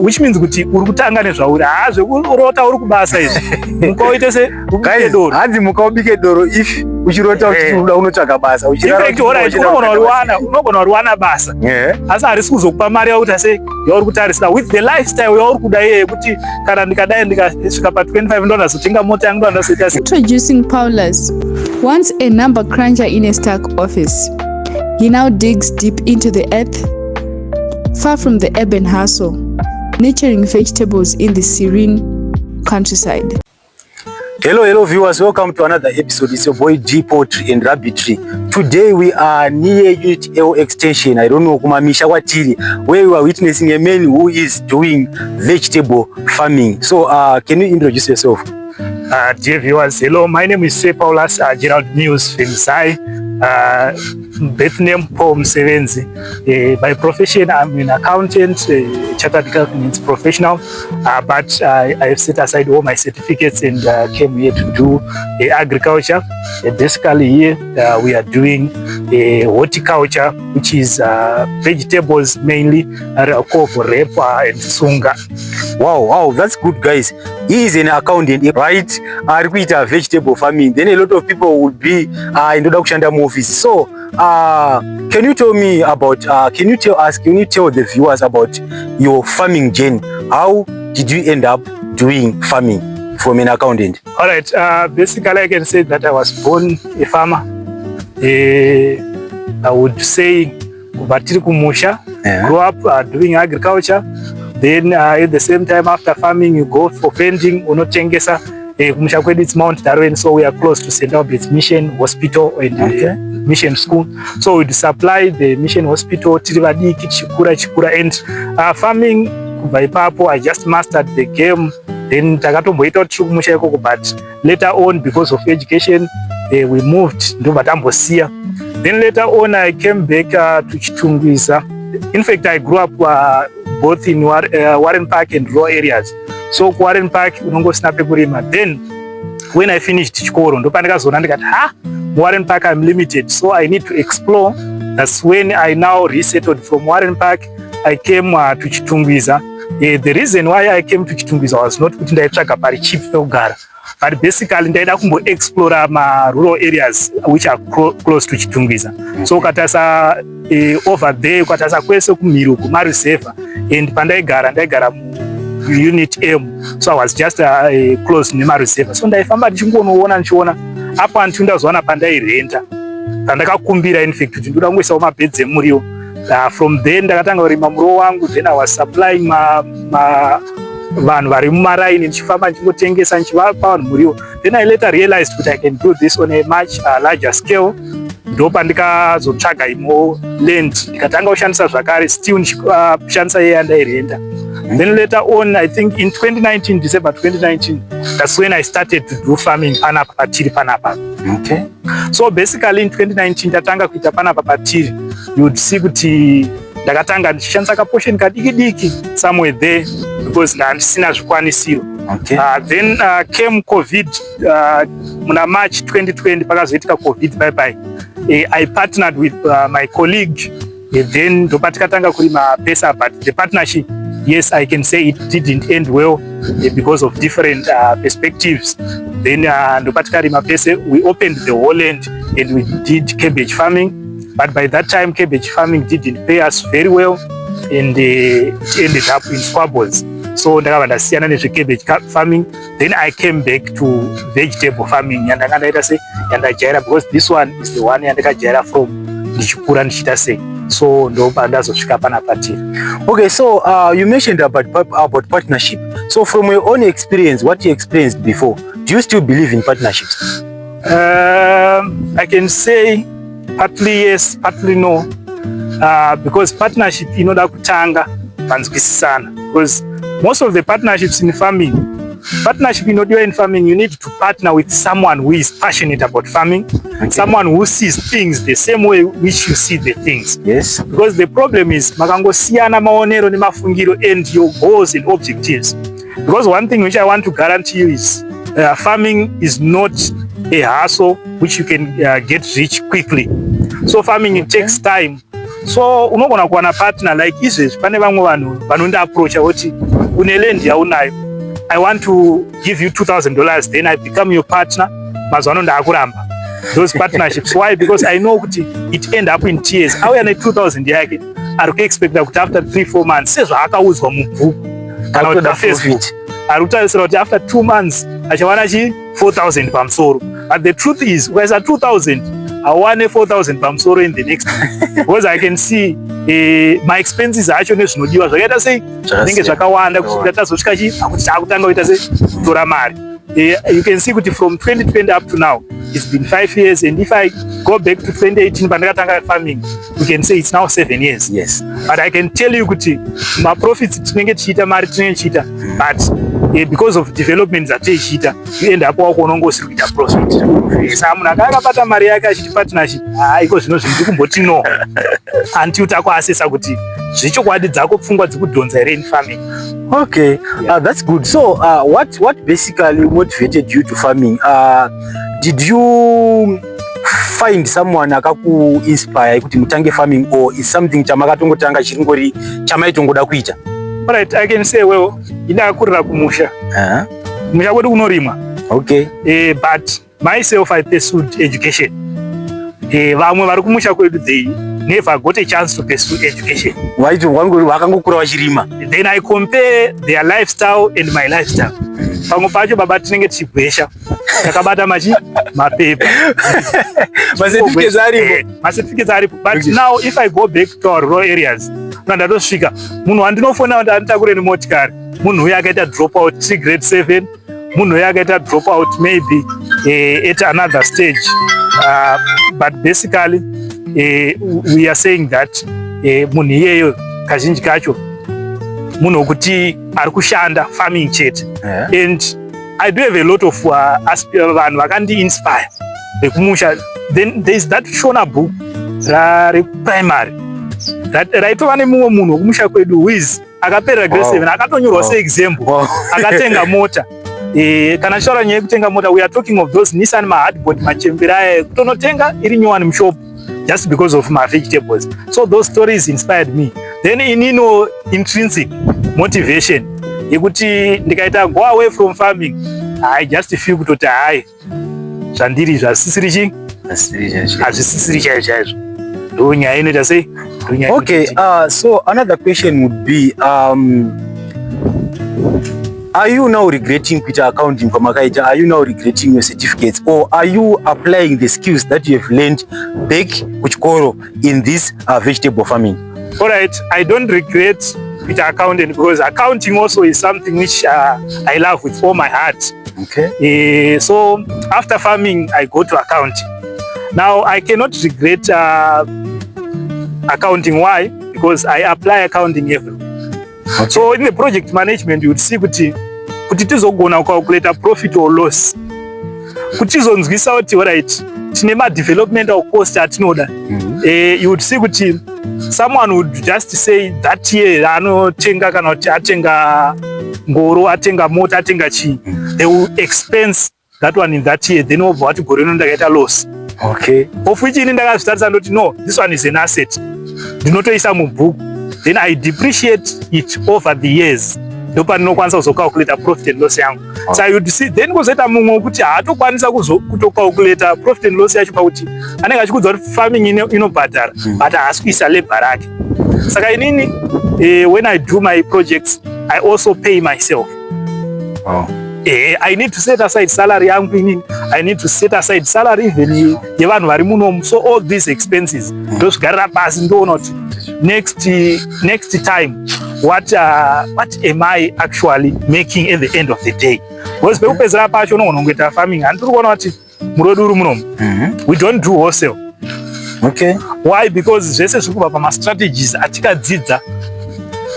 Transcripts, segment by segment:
which means kuti uri kutanga nezvauri hazve urota uri kubasa izvi muka uite se ubike doro hanzi muka ubike doro if uchirota uchiuda unotsvaga basa unogona uriwana basa asi harisi kuzokupa mari yakuti ase yauri kutarisira with the lifestyle yauri kuda iye yekuti kana ndikadai ndikasvika pa25 ndonazotenga mota yangu ndonazoita. Introducing Paulus, once a number cruncher in a stack office. He now digs deep into the earth, far from the urban hustle, nurturing vegetables in the serene countryside. Hello viewers, welcome to another episode. It's your boy G Poetry and Rabbitry. Today we are near Unit L Extension. I don't know kumamisha watiri, where we are witnessing a man who is doing vegetable farming. So can you introduce yourself? Dear viewers, hello, my name is Paulus Gerald News Femsai. Birth name Paul Msevenzi. By profession, I'm an accountant, chartered accountant professional, but I have set aside all my certificates and came here to do agriculture. Basically here we are doing horticulture, which is vegetables mainly, repa and sunga. Wow, that's good, guys. He is an accountant, right? Repeat vegetable farming. Then a lot of people would be in production office. So can you tell me about can you tell the viewers about your farming journey? How did you end up doing farming from an accountant? All right, basically I can say that I was born a farmer. I would say kubatiri kumusha, grew up doing agriculture. Then at the same time, after farming, you go for painting. Unotengesa kumusha kwedu it's Mount Darwin, so we are close to St. Albert's Mission Hospital and Mission School. So we supply the Mission Hospital, tirivadiki chikura, and farming kubva ipapo I just mastered the game. Then takatomboita kuti kumusha ikoko, but later on because of education we moved ndobva tambosiya. Then later on I came back to Chitungwiza. In fact, I grew up both in Warren Park and rural areas. So Warren Park unongosina pekurima. Then when I finished chikoro ndopandikazona ndikati Warren Park I'm limited, so I need to explore. That's when I now resettled from Warren Park. I came to Chitungwiza. The reason why I came to Chitungwiza was not kuti ndaitsvaga pari cheap pekugara, but basically ndaida kumbo explore ma rural areas which are close to Chitungwiza. So ukatasa over there, ukatasa kwese kumiro kumariseva, and ndaigara Unit M, so I was just close nemariseva. So ndaifamba ndichiona apa antu ndazowana pandairenta, pandakakumbira in fact kuti ndoda kungoisawo mabhedzi emuriwo. From then ndakatanga kurima muriwo wangu, then I was supplying vanhu vari mumaraini, ndichifamba ndichingotengesa ndichivapa vanhu muriwo. Then I later realized that I can do this on a much larger scale. Ndopa ndikazotsvaga imo land, ndikatanga kushandisa zvakare, still ndichushandisa yeyandairenta. Then later on, I think in 2019, December 2019, that's when I started to do farming panapa patiri panapa. Okay. So basically in 2019, ndatanga kuita panapa patiri. You would see kuti ndakatanga ndichishandisa kaportion kadiki somewhere there because ndandisina zvikwanisiro. Okay. Then came COVID muna March 2020, pakazoitika COVID bye. I partnered with my colleague. Then ndopatikatanga kurima pesa, but the partnership, yes, I can say it didn't end well because of different perspectives. Then ndopatika pesa, we opened the whole land and we did cabbage farming. But by that time, cabbage farming didn't pay us very well, and it ended up in squabbles. So ndakava ndasiyana nezvecabbage farming. Then I came back to vegetable farming yandanga ndaita se yandajaira, because this one is the one yandakajaira from ndichikura ndichita sei. So ndopa ndazosvika panapa tiri. Okay, so you mentioned about partnership. So from your own experience, what you experienced before, do you still believe in partnerships? I can say partly yes, partly no. Because partnership inoda kutanga panzwisisana. Because most of the partnerships in farming, you need to partner with someone who is passionate about farming, someone who sees things the same way which you see the things. Yes. Because the problem is makangosiyana maonero nemafungiro and your goals and objectives. Because one thing which I want to guarantee you is farming is not a hustle which you can get rich quickly. So farming, it takes time. So unogona kuwana partner like izvezvi pane vamwe vanhu vanonda approach voti une land yaunayo, I want to give you $2,000, then I become your partner. Mazuva ano ndakuramba those partnerships. Why? Because I know kuti it end up in tears. Auya ne 2,000 yake ari kuexpecta kuti after 3-4 months sezvaakaudzwa mubhuku kana kuti paFacebook ari kutarisira kuti after 2 months achawana chi 4,000 pamusoro. But the truth is ukaisa 2,000 awane 4,000 pamusoro in the next month. Because I can see my expenses acho nezvinodiwa zvakaita sei zvinenge zvakawanda kusvika tazosvika chi akuti taakutanga kuita sei kutora mari. You can see kuti from 2020 up to now it's been 5 years, and if I go back to 2018 pandakatanga farming, you can say it's now 7 years. Yes. But I can tell you kuti ma profits tinenge tichita mari tinenge tichita, but because of development dzatichita you end up wakonongosiri kuita profit. Saka munhu akabata mari yake achiti partnership iko zvino zviri kumboti no until takuasesa kuti zvichokwadi dzako pfungwa dzikudhonza here in farming. Okay, that's good. So what basically motivated you to farming? Did you find someone akaku inspire kuti mutange farming, or is something chamakatongotanga chiringori chamaitongoda kuita? Alright, I can say well indakurira kumusha. Kumusha kwedu kunorimwa. Okay. But myself I pursued education. Vamwe vari kumusha kwedu they never got a chance to pursue education. Vakangokura vachirima. Then I compare their lifestyle and my lifestyle. Pamwe pacho baba tinenge tichigwesha takabata mapepa macertificates aripo. But now if I go back to our rural areas ndatosvika munhu wandinofona kuti anditakure nemotikari munhu uyu akaita drop out grade 7, munhu uyu akaita drop out maybe at another stage. But basically we are saying that munhu iyeyo kazhinji kacho munhu wekuti ari kushanda farming chete. And I do have a lot of vanhu vakandi inspire vekumusha. Then there is that Shona book rari primary that raitova nemumwe munhu wekumusha kwedu who is akapera grade 7 akatonyorwa seexample akatenga mota. Kana tichitaura nyaya yekutenga mota, we are talking of those Nissan mahardboard machembera aya kutonotenga iri nyowani mushop just because of my vegetables. So those stories inspired me. Then inino intrinsic motivation yekuti ndikaita go away from farming I just feel kutoti hai zvandiri zvasisiri chi hazvisisiri chaizvo ndo nyaya inoita sei. Okay, so another question would be are you now regretting kuita accounting kwamakaita? Are you now regretting your certificates, or are you applying the skills that you have learned back kuchikoro in this vegetable farming? All right, I don't regret kuita accounting because accounting also is something which I love with all my heart. Okay. So after farming I go to accounting. Now I cannot regret accounting. Why? Because I apply accounting everywhere. Okay. So in the project management you would see kuti tizogona calculate profit or loss, kuti tizonzwisa kuti alright tine ma developmental cost atinoda. You would see kuti someone would just say that year anotenga kana kuti atenga ngoro, atenga mota, atenga chi, they will expense that one in that year, then obva kuti gore rino ndakaita loss. Okay. Of which ini ndakazvitarisa ndoti no, this one is an asset, ndinotoisa mubhuku, then I depreciate it over the years. Ndopa ndinokwanisa kuzocalculate profit and loss yangu. So you see, then kozoita mumwe wekuti haatokwanisa kutocalculate profit and loss yacho pakuti anenge achikudza kuti farming inobhadhara but haasi kuisa labor rake. Saka inini when I do my projects I also pay myself. I need to set aside salary yangu inini, I need to set aside salary even yevanhu vari munomu. So all these expenses ndozvigarira pasi ndoona kuti next time what am I actually making at the end of the day. Because pekupedzera pacho unongoita farming handiri kuona kuti murodo uri munomu we don't do wholesale. Okay. Why? Because zvese zviri kubva pama strategies atikadzidza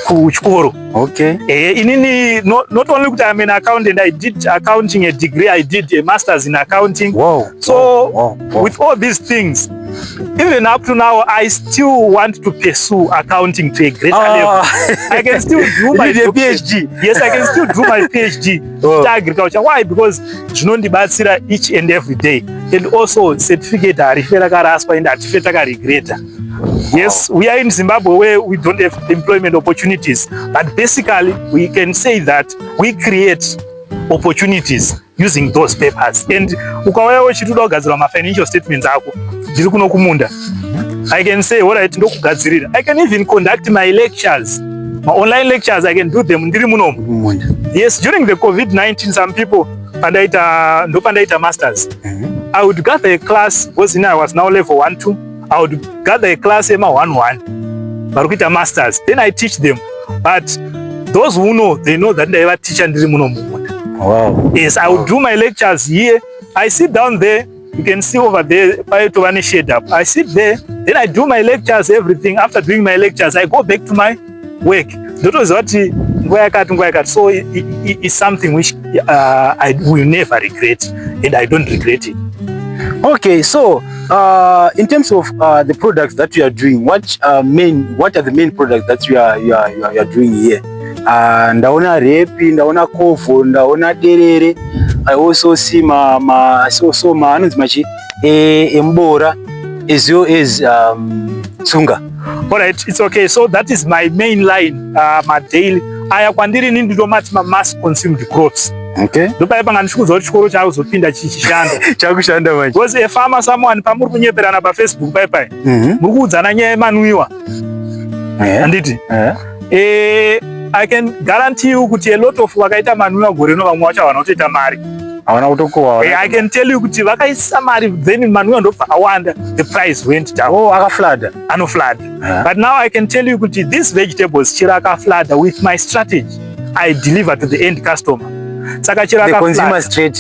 kuchikoro. Okay. Inini not only kuti I'm an accountant, I did accounting a degree, I did a master's in accounting. Wow. So wow. With all these things, even up to now, I still want to pursue accounting to a greater level. I can still do my PhD. Yes, I can still do my PhD in agriculture. Why? Because zvinondibatsira each and every day. And also certificate arifera karaspa and artifera karegreta. Yes, we are in Zimbabwe where we don't have employment opportunities, but basically we can say that we create opportunities using those papers. And ukauya uchitoda kugadzira ma financial statements ako ndiri kuno kumunda, I can say all right ndokugadzirira. I can even conduct my lectures, my online lectures. I can do them ndiri munomu. Yes, during the COVID-19 some people pandaita masters, I would gather a class because I was now level 1-2. I would gather a class ema 1-1 barikuita masters, then I teach them. But those who know, they know that I teach ndiri munomu. Wow. Yes, I would do my lectures here. I sit down there. You can see over there, shade up. I sit there, then I do my lectures, everything. After doing my lectures, I go back to my work. That was what so it's something which I will never regret, and I don't regret it. Okay, so in terms of the products that you are doing, what are the main products that you are doing here? Ndaona repi, ndaona kovo, ndaona derere. I also see anonzi machi embora as well as tsunga. All right, it's okay. So that is my main line, my daily. Aya kwandiri ninditomati ma mass consumed crops. Okay. Ndopa panga ndikuzo chikoro chawo zopinda chichishanda. Chakushanda manje. Was a farmer someone pamuri kunyeperana pa Facebook pai. Muri kuudzana nyaya yemanwiwa. Anditi? I can guarantee you kuti a lot of vakaita manwiwa gore no vamwe vacho vanotoita mari. Havana kutokowa. I can tell you kuti vakaisa mari then manwiwa ndobva awanda, the price went down. Oh, akaflada. Anoflada. But now I can tell you kuti these vegetables chira akaflada with my strategy I deliver to the end customer. Saka chira the akaflada. Consumer straight.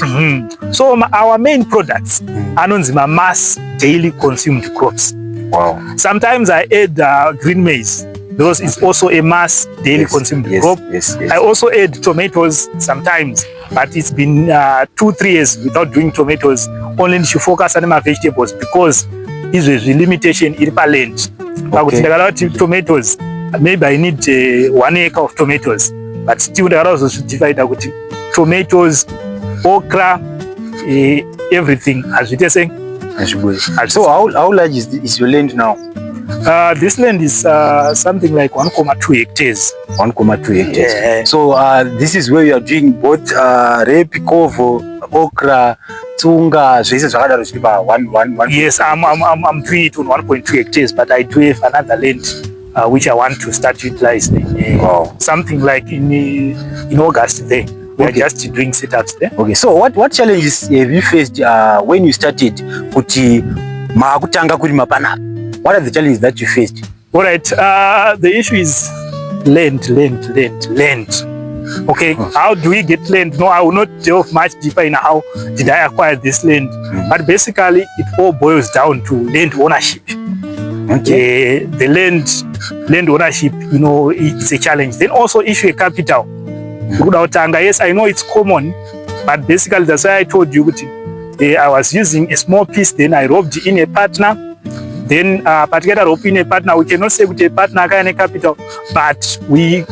So our main products anonzi ma mass daily consumed crops. Wow. Sometimes I add green maize. Those is also a mass daily consumed crop. Yes. I also add tomatoes sometimes, but it's been 2-3 years without doing tomatoes. Only to focus on my vegetables because is a limitation in land. Okay. Tomatoes, maybe I need 1 acre of tomatoes, but still there are also divide tomatoes, okra, everything as we are saying. So how large is your land now? This land is something like 1.2 hectares. 1.2 hectares. Yeah. So this is where you are doing both repi, kovo, okra, tsunga, one. Yes, I'm doing it on 1.2 hectares, but I do have another land which I want to start utilizing. Wow. Something like in August there. We are just doing setups there. Okay. So what challenges have you faced when you started kuti makutanga kurima panapa? What are the challenges that you faced? All right. The issue is land. Okay. How do we get land? No, I will not delve much deeper in how did I acquire this land. But basically, it all boils down to land ownership. Okay. The land ownership, it's a challenge. Then also issue a capital. Yes, I know it's common, but basically that's why I told you I was using a small piece. Then I robbed in a partner. Then particular open a partner, we cannot say with a partner kind of capital, but we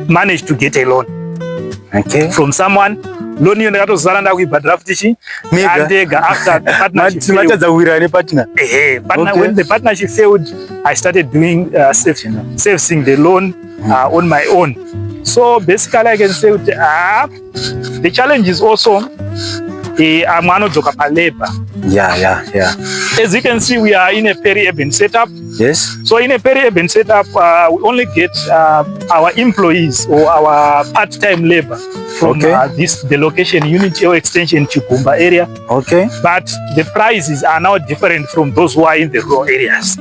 managed to get a loan. Okay. From someone. Loan you never surrender with but draftishi. And after the partnership failed. When the partnership failed, I started doing servicing the loan on my own. So basically I can say the challenge is also labor. Yeah. As you can see, we are in a peri-urban setup. Yes. So in a peri-urban setup, we only get our employees or our part-time labor from the location Unity or Extension Chipumba area. Okay. But the prices are now different from those who are in the rural areas.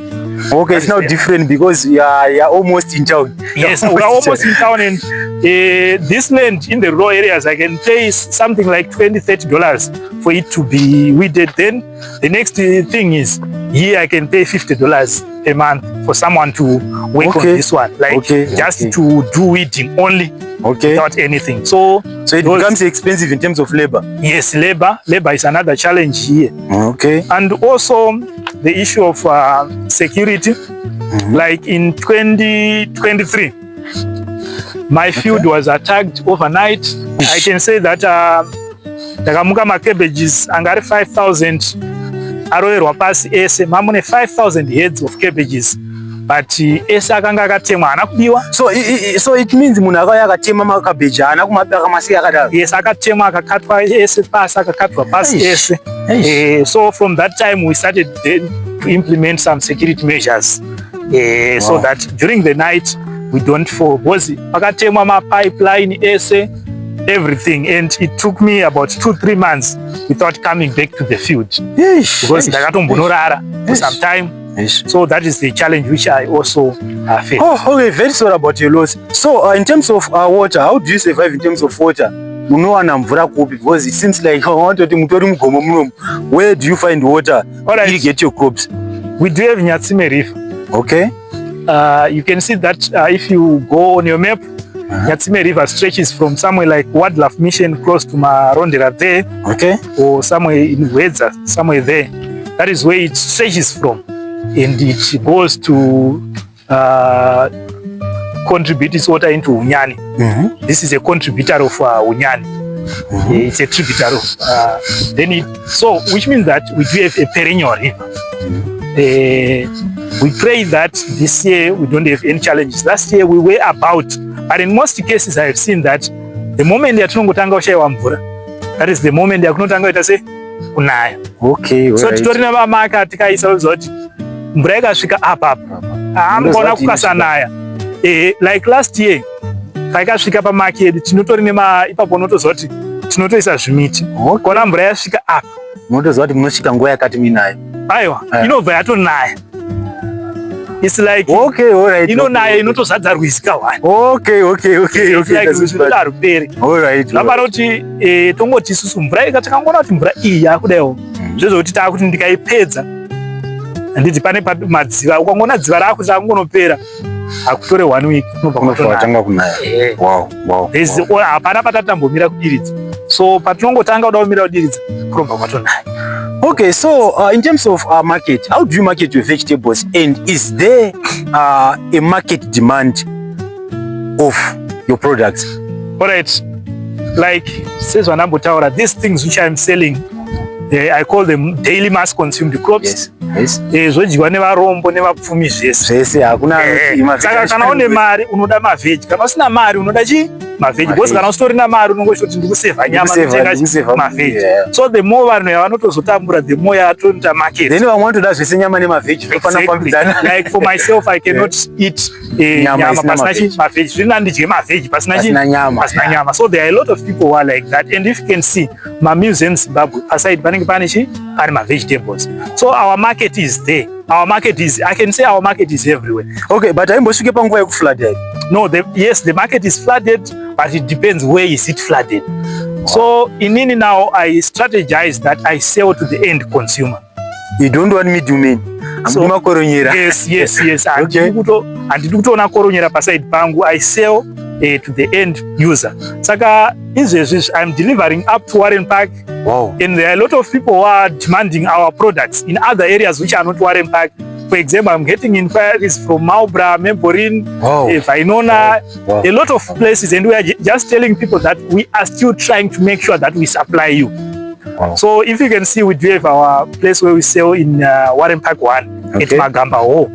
Okay, it's now different because you are almost in town. Yes, we are almost in town, and this land in the rural areas, I can pay something like $20-30 for it to be weeded. Then the next thing is here I can pay $50 a month for someone to work on this one, just to do weeding only, without anything. So it becomes expensive in terms of labor. Yes, labor is another challenge here. Okay, and also the issue of security. Like in 2023, my field was attacked overnight. I can say that the Kamuka cabbages angari 5,000 aroverwa pasi ese. Mamune 5,000 heads of cabbages. But ese akanga akatemwa haana kubiwa. So it means munhu akauya akatema makabeji haana kumabeka masiya akadaro. Yes, akatemwa akakatwa ese pasi, akakatwa pasi ese. So from that time we started to implement some security measures. So that during the night we don't fall. Because akatemwa mapipeline ese, everything, and it took me about 2-3 months without coming back to the field. Because ndakatombonorara for some time. So that is the challenge which I also face. Okay, very sorry about your loss. So in terms of water, how do you survive in terms of water? Unowana mvura kupi? Because it seems like where do you find water to irrigate your crops? We do have Nyatsime River. Okay. You can see that if you go on your map, Nyatsime River stretches from somewhere like Wildlife Mission close to Marondera there. Okay. Or somewhere in Wedza, somewhere there. That is where it stretches from. And it goes to contribute its water into Unyani. This is a contributor of Unyani. It's a tributary of so which means that we do have a perennial river. We pray that this year we don't have any challenges. Last year we were about, but in most cases I have seen that the moment yatinongotanga kushaiwa mvura, that is the moment yakunotanga kuita se kunaya. Okay, so titorina mamaka tikaisa zoti mvura ikasvika apa amukona kukasanaya. Like last year paikasvika pamarket tinotori ipapo unotozoti tinotoisa zvimiti. Kona mvura yasvika apa unotozoti munosvika nguva yakati minayo. Aiwa, inobva yatonaya. It's like okay, all right. Inonaya inotozadza rwizi kahwani. Okay. It's like rwizi raruperi. All right. Nabaroti tongoti isusu mvura ikatakangona kuti mvura iyi yakudaiwo. Zvezoti takuti ndikaipedza handiti pane madziva, ukangona dziva rakuti angonopera akutore 1 week unobva kunaya. Wow. Hapana patatambomira kudiridza. So patinongotanga kuda kumira kudiridza kurobva kwatonaya. Okay, so in terms of market, how do you market your vegetables, and is there a market demand of your products? All right, like says Wanambotaura, these things which I'm selling, I call them daily mass consumed crops. Yes. Zvodyiwa nevarombo nevapfumi zvese. Saka kana une mari unoda mavheji, kana usina mari unoda chi? Mavheji. Because kana usitorina mari unongoti ndikusevha nyama ndotenga mavheji. So the more vanhu yavanotozotambura, the more yatonita market. Then vamwe vanotoda zvese nyama nemavheji zvinofana kufambidzana. Like for myself I cannot eat nyama pasina chi mavheji. Zvina ndidye mavheji pasina chi nyama. So there are a lot of people who are like that, and if you can see my museum Zimbabwe aside panenge pane chi ari vegetables. So our market is there. Our market is, I can say our market is everywhere. Okay, but aimbosvike panguva yekuflooded? No, yes, the market is flooded, but it depends where is it flooded. So inini now I strategize that I sell to the end consumer. You don't want middlemen. So, yes. Okay. Handidi kutoona koronyera paside pangu. I sell to the end user. Saka izvezvi I'm delivering up to Warren Park. Wow. And there are a lot of people who are demanding our products in other areas which are not Warren Park. For example, I'm getting inquiries from Maubra, Memborin, Vainona, a lot of places, and we are just telling people that we are still trying to make sure that we supply you. So if you can see, we do have our place where we sell in Warren Park 1 at Magamba Hall.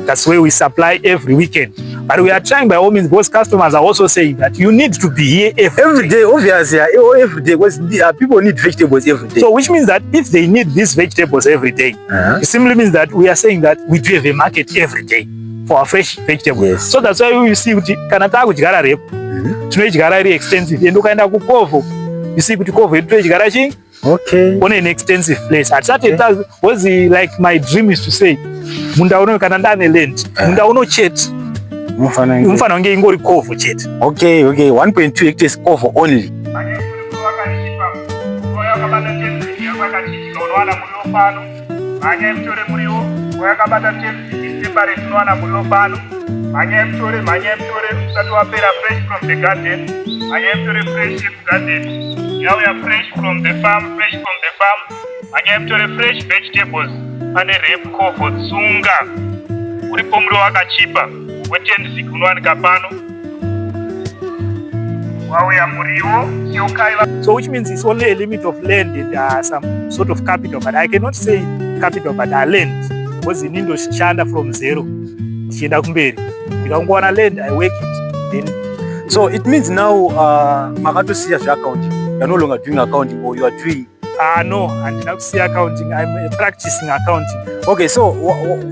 That's where we supply every weekend. But we are trying by all means, because customers are also saying that you need to be here every day. Obviously, every day, because people need vegetables every day. So which means that if they need these vegetables every day, it simply means that we are saying that we do have a market every day for our fresh vegetables. Yes. So that's why we see kuti kana takudyara repo tinoidyara iri extensive, and ukaenda kukovo you see kuti kovo yedu toidyara chi on an extensive place. At certain times, was like my dream is to say munda uno kana ndane land munda uno chete unofana kunge ingori covo chete. Okay, 1.2 hectares covo only. Now we are fresh from the farm, fresh vegetables, and a rape covo tsunga. Uripomro wakachipa. So which means it's only a limit of land and some sort of capital, but I cannot say capital but I learned because in Indo shanda from zero chienda kumberi ndikaona land I work it then. So it means now makatosiya zveaccounting, you are no longer doing accounting, or you are doing no, handina kusiya accounting, I'm practicing accounting. Okay, so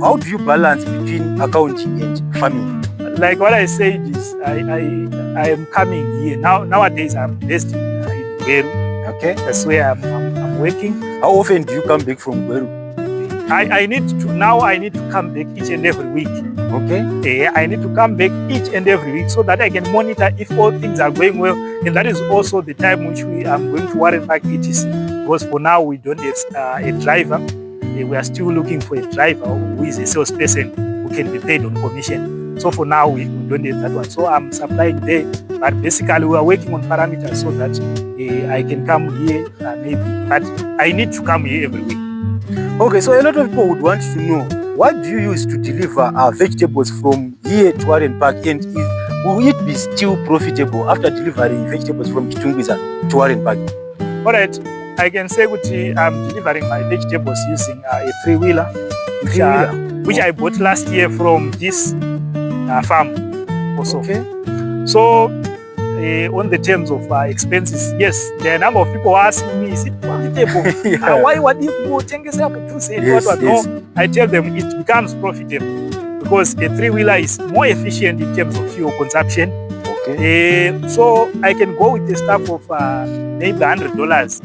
how do you balance between accounting and farming? Like what I said is I am coming here nowadays. I'm based in Gweru. Okay, that's where I'm working. How often do you come back from Gweru? I need to come back each and every week. Okay. I need to come back each and every week so that I can monitor if all things are going well, and that is also the time which we are going to Warren Park etc. Because for now we don't have a driver. We are still looking for a driver who is a salesperson who can be paid on commission. So for now we don't have that one. So I'm supplying there, but basically we are working on parameters so that I can come here maybe, but I need to come here every week. Okay, so a lot of people would want to know, what do you use to deliver vegetables from here to Warren Park, and will it be still profitable after delivering vegetables from Chitungwiza to Warren Park? All right, I can say that I'm delivering my vegetables using a three-wheeler, which I bought last year from this farm also. Okay. So on the terms of expenses, yes, there are a number of people asking me, is it profitable? Why would you go No, I tell them it becomes profitable because a three-wheeler is more efficient in terms of fuel consumption. Okay. So I can go with a staff of maybe $100,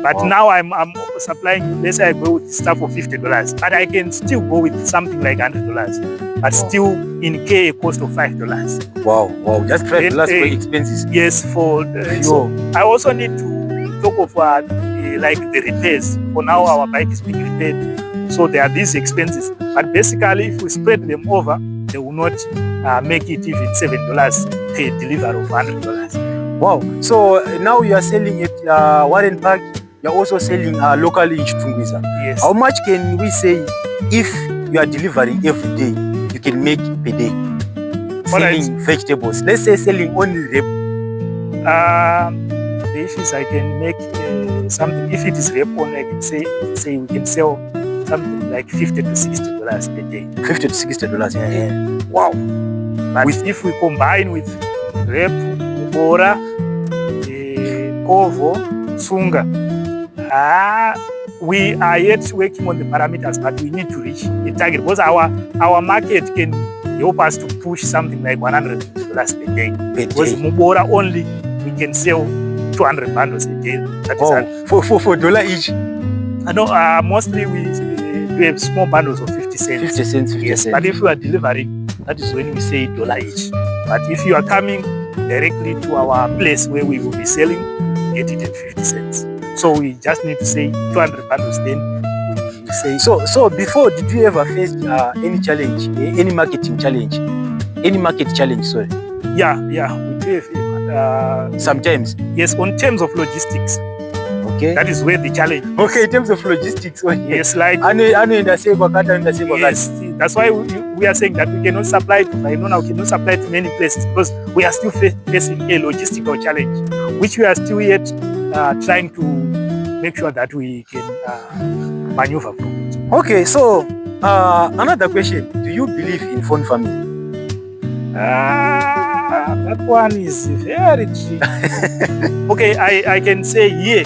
but now I'm supplying, let's say I go with a staff of $50, but I can still go with something like $100, but still incur a cost of $5. Wow, just $5 for expenses. Yes, for so I also need to talk of like the repairs. For now, our bike is being repaired, so there are these expenses. But basically, if we spread them over, they will not make it even $7 per delivery of $100. Wow! So now you are selling at Warren Park. You are also selling locally in Chitungwiza. Yes. How much can we say if you are delivering every day? You can make per day selling vegetables. Let's say selling only rep. The issue is I can make something. If it is rep only, I can say we can sell something like $50 to $60 per day. $50 to $60 per day. Wow! But if we combine with rep, bora, kovo, sunga, we are yet working on the parameters, but we need to reach a target because our market can help us to push something like $150 per day. Because Mubora only we can sell 200 bundles a day. That is for $1 each. No, mostly we have small bundles of 50 cents. 50 cents. Yes, but if you are delivering, that is when we say $1 each. But if you are coming directly to our place where we will be selling, get it at 50 cents. So we just need to say 200 bundles, then we say. So before, did you ever face any challenge, any marketing challenge, any market challenge? Sorry. Yeah, we do have sometimes. Yes, on terms of logistics. Okay. That is where the challenge is. Okay, in terms of logistics. Yes, like. Yes, that's why we are saying that we cannot supply to Vainona, we cannot supply to many places because we are still facing a logistical challenge, which we are still yet trying to make sure that we can maneuver from it. Okay, so another question. Do you believe in phone farming? That one is very tricky. Okay, I can say yeah.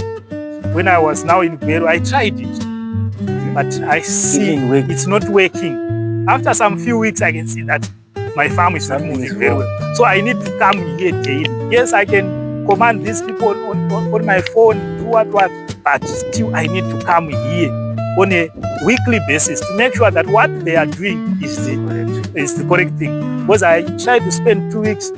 When I was now in Gweru, I tried it, but I see it's not working. After some few weeks, I can see that my farm is not moving very well. So I need to come here daily. Yes, I can command these people on my phone, do what, but still I need to come here on a weekly basis to make sure that what they are doing is the correct thing. Because I tried to spend 2 weeks,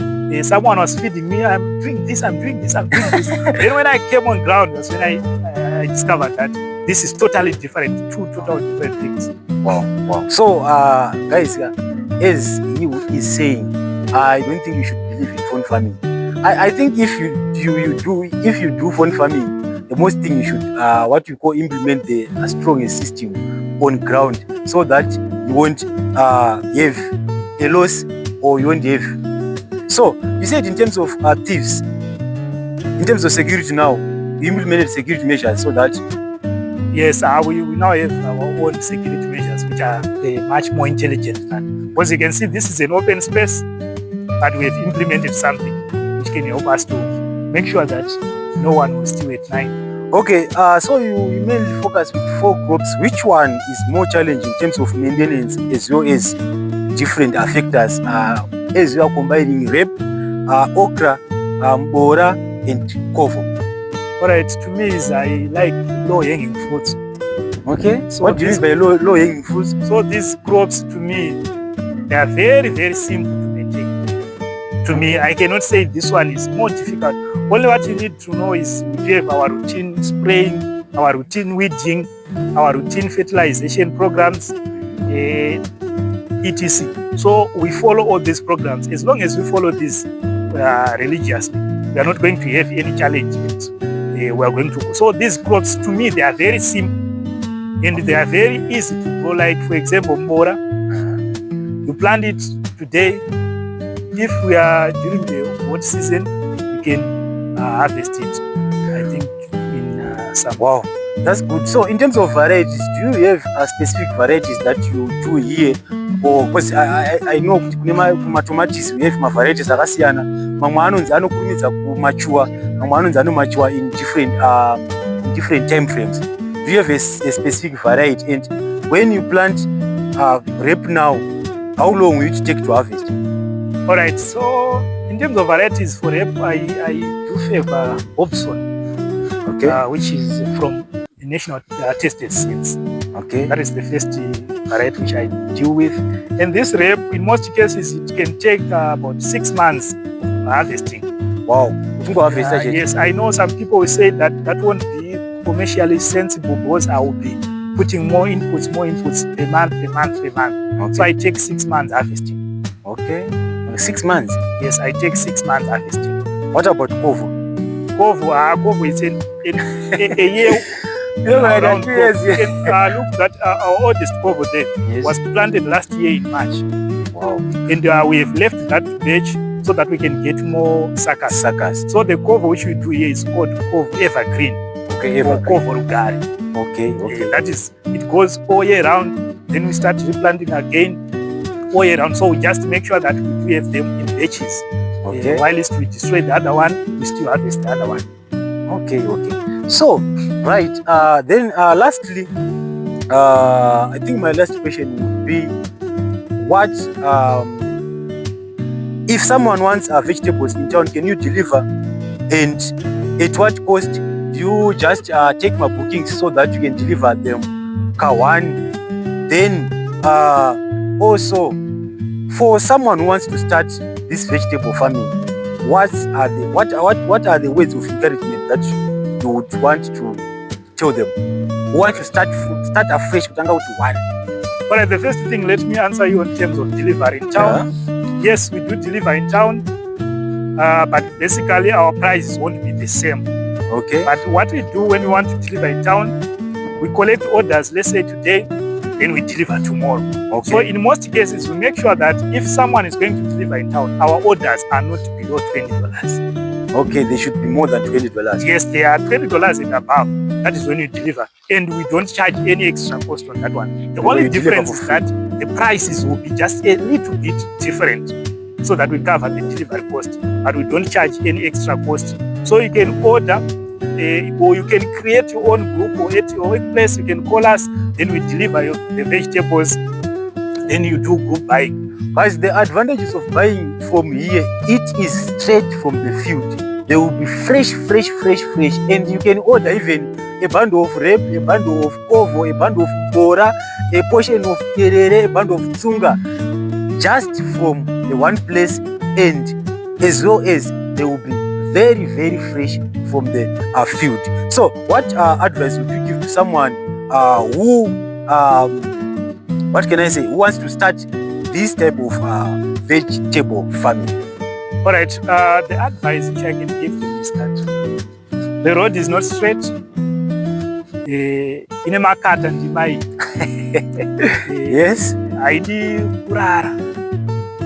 someone was feeding me, I'm doing this. Then when I came on ground, that's when I discovered that this is totally different, two totally different things. Wow. So, guys, as he is saying, I don't think you should believe in phone farming. I think if you do phone farming, the most thing you should what you call implement the strongest system on ground so that you won't have a loss or you won't have. So you said in terms of thieves, in terms of security now, you implemented security measures so that Yes, we now have our own security measures which are much more intelligent than, because you can see this is an open space, but we have implemented something which can help us to make sure that no one will steal at night. Okay, so you mainly focus with 4 crops. Which one is more challenging in terms of maintenance as well as different factors as you are combining rape, okra, bora and kovo? Alright, to me is I like low-hanging fruits. Okay, so what do you mean by low-hanging fruits? So these crops to me, they are very, very simple to maintain. To me, I cannot say this one is more difficult. Only what you need to know is we have our routine spraying, our routine weeding, our routine fertilization programs, etc. So we follow all these programs. As long as we follow this religiously, we are not going to have any challenge. We are going to. So these crops, to me, they are very simple and they are very easy to grow. Like, for example, mbora. You plant it today. If we are during the hot season, you can harvest it, I think, in summer. Wow, that's good. So in terms of varieties, do you have specific varieties that you do here? Or because I know kuma tomatoes we have varieties akasiyana. Mamwe anonzi anokurumidza kumachua, mamwe anonzi anomachua in different time frames. Do you have a specific variety? And when you plant rape now, how long will it take to harvest? All right, so in terms of varieties for rape, I do favor Hobson, okay, which is from the National Tested Seeds. Okay, that is the first variety which I deal with. And this rape, in most cases, it can take about 6 months of harvesting. Wow. Yes, I know some people will say that won't be commercially sensible because I will be putting more inputs per month. Okay. So I take 6 months harvesting. Okay. 6 months? Yes, I take 6 months harvesting. What about kovo? Kovo is a year. Around 2 years. Look, that our oldest kovo there was planted last year in March. Wow. And we have left that batch so that we can get more suckers. So the kovo which we do here is called kovo evergreen. Okay, evergreen. Kovo rugari. Okay. That is, it goes all year round. Then we start replanting again all year round. So we just make sure that we have them in batches. Okay. While we destroy the other one, we still harvest the other one. Okay. So, right. Then lastly, I think my last question would be, what if someone wants vegetables in town, can you deliver? And at what cost? Do you just take my bookings so that you can deliver them car one? Then also, for someone who wants to start this vegetable farming, what are the words of encouragement that you would want to tell them who want to start afresh? But the first thing, let me answer you in terms of delivery in town. Yes, we do deliver in town, but basically our prices won't be the same. Okay. But what we do when we want to deliver in town, we collect orders, let's say today, then we deliver tomorrow. Okay. So in most cases, we make sure that if someone is going to deliver in town, our orders are not below $20. Okay, they should be more than $20. Yes, they are $20 and above. That is when you deliver. And we don't charge any extra cost on that one. The only difference is that the prices will be just a little bit different so that we cover the delivery cost. But we don't charge any extra cost. So you can order or you can create your own group, or at your workplace, you can call us, then we deliver the vegetables, then you do group buying. Guys, the advantages of buying from here, it is straight from the field. They will be fresh, and you can order even a bundle of rape, a bundle of kovo, a bundle of bora, a portion of terere, a bundle of tsunga, just from the one place, and as well as they will be very fresh from the field. So what advice would you give to someone who what can I say, who wants to start this type of vegetable farming? All right, the advice which I can give to you is that the road is not straight. In a market and my yes,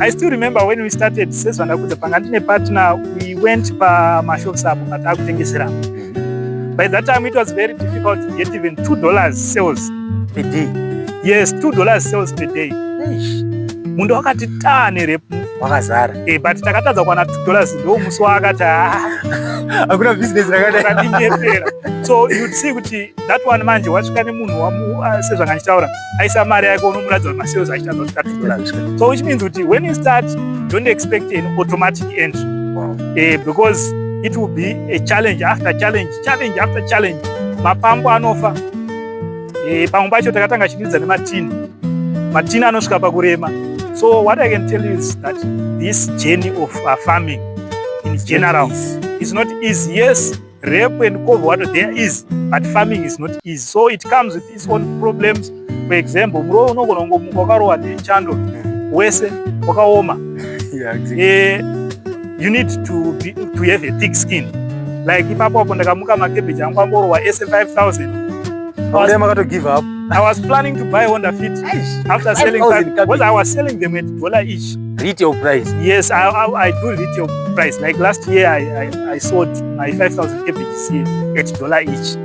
I still remember when we started partner, we went pa mashops up at akutengesera. By that time, it was very difficult to get even $2 sales per day. Yes, $2 sales per day. Mundu wakati tane repu wakazara. But takatadza kuwana $2 ndo musi wakati hakuna business rakadai. So you'd see kuti that one manje wasvika nemunhu sezvanga ndichitaura aisa mari yake unomuratidza kuti masales achitadza kusvika $2. So which means kuti when you start, don't expect an automatic entry. Wow. Because it will be a challenge after challenge, challenge after challenge. Mapambo anofa. Pamwe pacho takatanga chididza nematini. Matini anosvika pakurema. So what I can tell you is that this journey of farming in general is not easy. Yes, rape and cover water there is, but farming is not easy. So it comes with its own problems. For example, muro unogona kungomuka wakarohwa nechando wese wakaoma. Yeah, exactly. You need to have a thick skin. Like ipapo hapo ndakamuka makebeji angu angorohwa ese 5,000. I was planning to buy Honda Fit after selling because I was selling them at $1 each. Retail price? Yes, I do retail price. Like last year, I sold my 5,000 cabbages here at $1 each.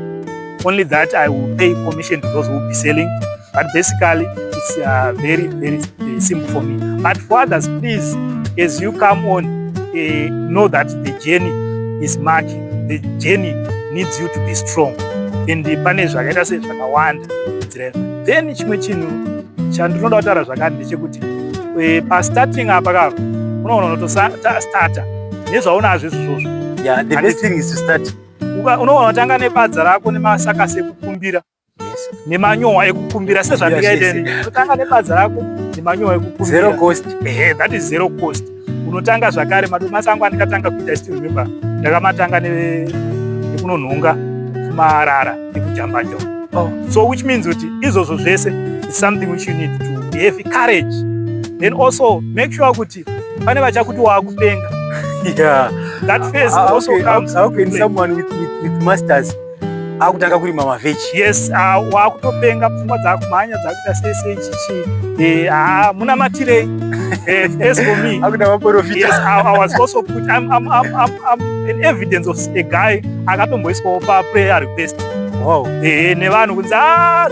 Only that I will pay commission to those who will be selling. But basically, it's very, very simple for me. But for others, please, as you come on, know that the journey is marking. The journey needs you to be strong. And pane zvakaita sezvakawanda. Then chimwe chinhu chandinoda kutaura zvakati ndechekuti pastarting apa karo unoona unotostarta nezvaunazvo izvozvo. Yeah, the best thing is to start. Unoona utanga nebadza rako nemasakasi ekukumbira nemanyowa ekukumbira sezvandikaita unotanga nebadza rako nemanyowa ekukumbira. Zero cost. That is zero cost. Unotanga zvakare madomasi angu andikatanga kuita still remember ndakamatanga nekunonhonga kumarara nekujambanja. So which means that izvozvo zvese is something which you need to have courage. Then also make sure kuti pane vachakuti waakupenga. Yeah. That phase also comes. How can someone with masters akutanga kurima maveji? Yes, waakutopenga pfungwa dzakumhanya dzakuita sei chichi. Muna matirei. As for me, yes, I was also put. I'm an evidence of a guy akatomboiswawo pa-prayer request. Wow. Nevanhu kunzi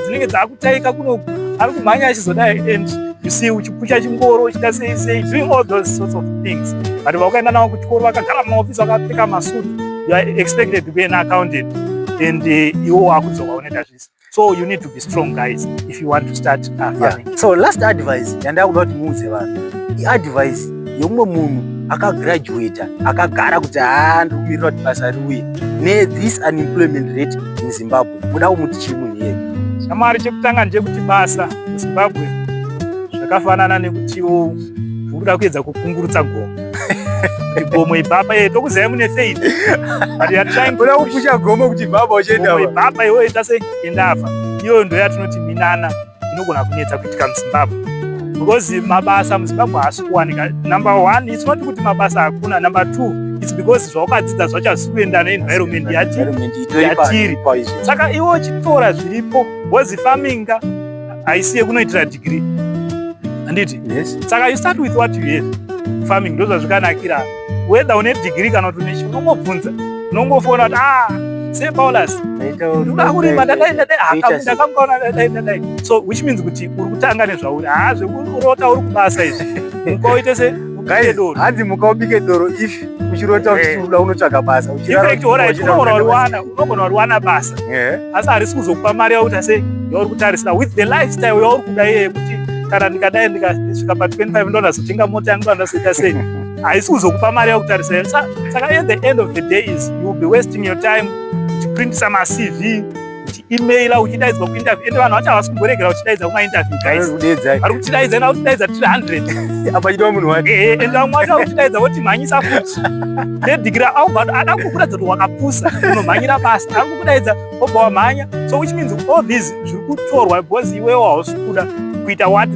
dzinenge dzakutaika kuno ari kumhanya achizodai, and you see uchipusha chingoro uchita sei doing all those sorts of things. But vakaenda navo kuchikoro vakagara mumaofisi vakapfeka masuit, you are expected to be an accountant, and iwo wakudzoka unoita zvese. So you need to be strong, guys, if you want to start farming. Yeah. So last advice yandakuda kuti muudze vanhu, advice yomumwe munhu akagraduata akagara kuti ndikumirira kuti basa riuye ne-this unemployment rate in Zimbabwe, muda kumuti chii munhu iyeye? Shamwari chekutanga ndechekuti basa muZimbabwe zvakafanana nekutiwo urikuda kuedza kukungurutsa gomo. Gomo ibhapa tokuzai mune faith. But you are trying to kupusha gomo kuti bhapa uchienda gomo ibhapa iwe ita sekendafa. Iyo ndo yatinoti minana inogona kunetsa kuitika muZimbabwe. Because mabasa muZimbabwe haasi kuwanika. Number one, it's not kuti mabasa hakuna. Number two, it's because zvawakadzidza zvacho hazisi kuenda neenvironment yatiri. Saka iwe uchitora zviripo wozi farming haisi yekunoitira degree. Handiti? Yes. Saka you start with what you have. Farming ndo zvazvakanakira. Whether une degree kana kuti unechi unongobvunza. Unongofona kuti Paulus, ndakurima ndadai. So which means kuti uri kutanga nezvauri. Zvekurota uri kubasa izvi. Mukaoite se guys, hanzi mukaubike doro if uchirota uchida unotsvaga basa. In fact, unogona wana basa. Asi harisi kuzokupa mari yauta sei yauri kutarisira with the lifestyle yauri kuda iye kuti kana ndikadai ndikasvika pa$25 kutenga mota yangu andasoita sei. Haisi kuzokupa mari yakutarisira. Saka at the end of the day is you will be wasting your time uchiprintisa ma-CV, uchi-emaila, uchidaidzwa kuinterview. Ende vanhu vacho havasi kumboregera uchidaidza kuma-interview, guys. Vari kuchidaidza ena utidaidza tiri 100. Apa chitwa munhu wake. Ende vamwe vacho vakuchidaidza voti mhanyisa futi. Nedigiri aubva ada kukuratidza kuti wakapusa unomhanyira basa. Ari kukudaidza obva wamhanya. So which means all these zviri kutorwa because iwewo hausi kuda kuita what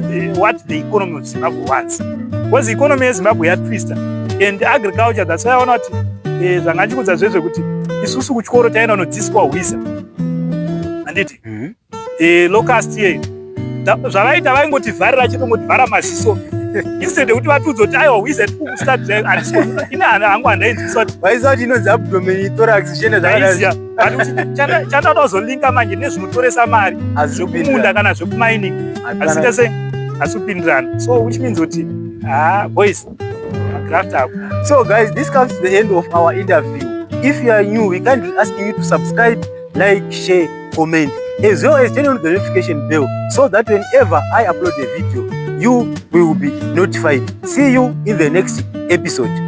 the economy of Zimbabwe wants. Because the economy yeZimbabwe yatwista. And agriculture, that's why I want to zvangachikudza zvezvekuti isusu kuchikoro taenda kunodzidziswa hwiza. Handiti? Locust here. Zvavaita vaingotivharira chitongotivhara maziso instead kuti vatudze kuti aiwa wizard start ine hangu handainzwiswa kuti waiziva kuti inonzi abdomen thorax zvichienda zvakaiziya kuti chandakuda kuzolinka manje nezvinotoresa mari zvekumunda kana zvekumining asi kupindirana, so which means kuti boys graft up. So guys, this comes to the end of our interview. If you are new, we kindly asking you to subscribe, like, share, comment, as well as turn on the notification bell so that whenever I upload a video, you will be notified. See you in the next episode.